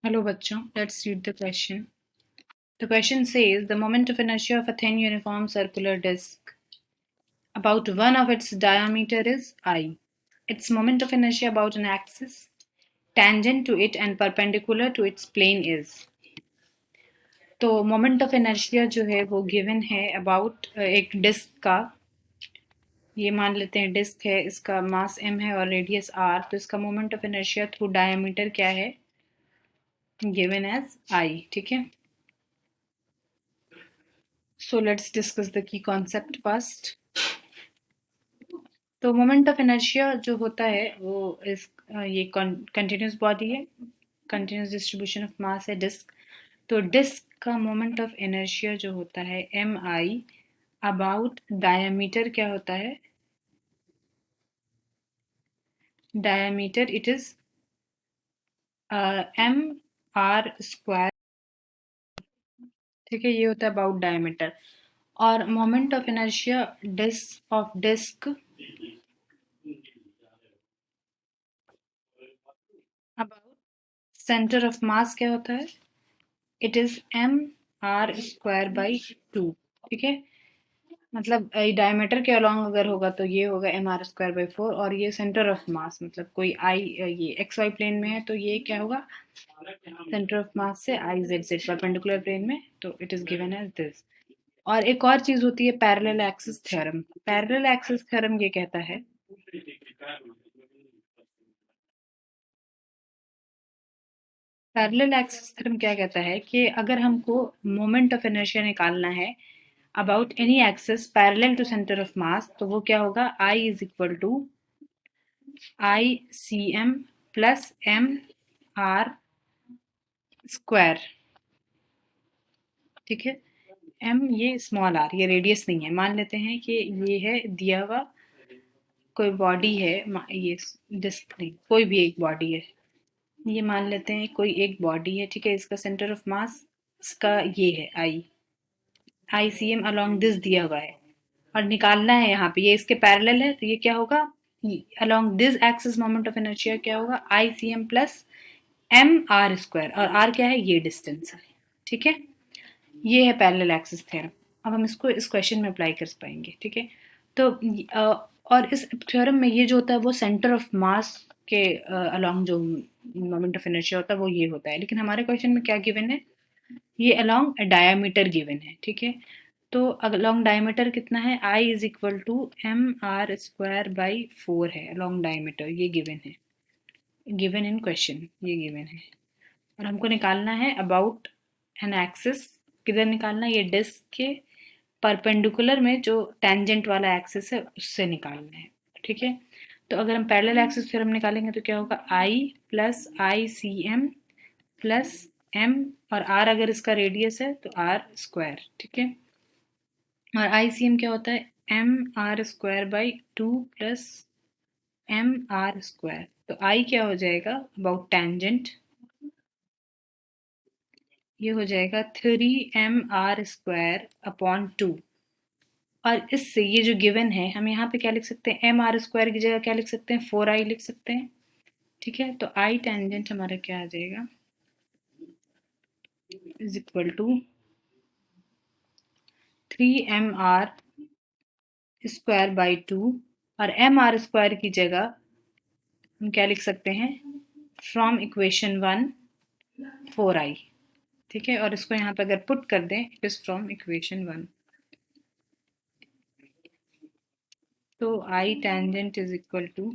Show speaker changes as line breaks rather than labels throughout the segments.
Hello bachcho, let's read the question. The question says the moment of inertia of a thin uniform circular disk about one of its diameter is I. Its moment of inertia about an axis tangent to it and perpendicular to its plane is. तो moment of inertia जो है वो given है about एक disc का, ये मान लेते हैं डिस्क है, इसका मास m है और रेडियस r, तो इसका moment of inertia through diameter क्या है, गिवन एज I. ठीक है, so let's discuss the key concept first. तो मोमेंट ऑफ इनर्शिया जो होता है वो इस ये कंटिन्यूस बॉडी है, कंटिन्यूस डिस्ट्रीब्यूशन ऑफ मास है डिस्क. तो डिस्क का मोमेंट ऑफ इनर्शिया जो होता है एम आई अबाउट डायमीटर क्या होता है, diameter it is M R square. ठीक है, ये होता है अबाउट डायमीटर. और moment of inertia disc about centre of mass क्या होता है, it is M R square by 2. ठीक है, मतलब डायमीटर के अलॉन्ग अगर होगा तो ये होगा एम आर स्क्वायर बाई 4, और ये सेंटर ऑफ मास मतलब कोई आई ये एक्स वाई प्लेन में है तो ये क्या होगा, सेंटर ऑफ मास से I Z Z perpendicular plane में, तो it is given as this. और एक और चीज होती है parallel axis theorem. Parallel axis theorem ये कहता है, पैरेलल एक्सिस थ्योरम क्या कहता है कि अगर हमको मोमेंट ऑफ इनर्शिया निकालना है about any axis parallel to centre of mass, तो वो क्या होगा, I is equal to I C M plus M R square. ठीक है, एम ये स्मॉल आर, ये रेडियस नहीं है, मान लेते हैं कि ये है दिया हुआ कोई बॉडी है, ये डिस्क नहीं, कोई भी एक बॉडी है, ये मान लेते हैं कोई एक बॉडी है. ठीक है, इसका सेंटर ऑफ मास इसका ये है आई सी एम अलॉन्ग दिस दिया हुआ है, और निकालना है यहाँ पे, ये इसके पैरेलल है तो ये क्या होगा, along this axis moment of inertia क्या होगा, I C M plus M R square, और आर क्या है, ये डिस्टेंस है. ठीक है, ये है पैरेलल एक्सिस थ्योरम. अब हम इसको इस क्वेश्चन में अप्लाई कर पाएंगे. ठीक है, तो और इस थ्योरम में ये जो होता है वो सेंटर ऑफ मास के अलॉन्ग जो मोमेंट ऑफ इनर्शिया होता है वो ये होता है, लेकिन हमारे क्वेश्चन में क्या गिवन है, ये अलॉन्ग डायमीटर गिवन है. ठीक है, तो अलॉन्ग डायमीटर कितना है, I is equal to M R square by 4 है अलॉन्ग डायमीटर, ये गिवन है, गिवन इन क्वेश्चन, ये गिवन है. और हमको निकालना है अबाउट एन एक्सिस, किधर निकालना है, ये डिस्क के परपेंडिकुलर में जो टेंजेंट वाला एक्सिस है उससे निकालना है. ठीक है, तो अगर हम पैरेलल एक्सिस थ्योरम निकालेंगे तो क्या होगा, आई प्लस आई सी एम प्लस एम, और आर अगर इसका रेडियस है तो आर स्क्वायर. ठीक है, और आई सी एम क्या होता है, M R square by 2 plus M R square. तो आई क्या हो जाएगा अबाउट टेंजेंट, ये हो जाएगा 3 mr² अपॉन 2. और इससे ये जो गिवन है हम यहाँ पे क्या लिख सकते हैं, एम आर स्क्वायर की जगह क्या लिख सकते हैं, 4i लिख सकते हैं. ठीक है, तो आई टेंजेंट हमारा क्या आ जाएगा, is equal to 3mr² by 2, और एम आर स्क्वायर की जगह हम क्या लिख सकते हैं, फ्रॉम इक्वेशन 1 4i. ठीक है, और इसको यहाँ पे अगर पुट कर दें, इट इज फ्रॉम इक्वेशन 1, तो I tangent is equal to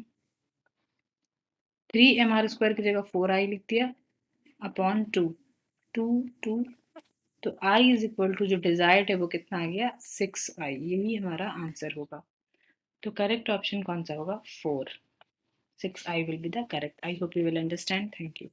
3mr² की जगह 4i लिख दिया अपॉन 2 2 2, तो i इज इक्वल टू जो डिजायर्ड है वो कितना आ गया, 6i. यही हमारा आंसर होगा. तो करेक्ट ऑप्शन कौन सा होगा, 4. 6i will be the correct. I hope you will understand. Thank you.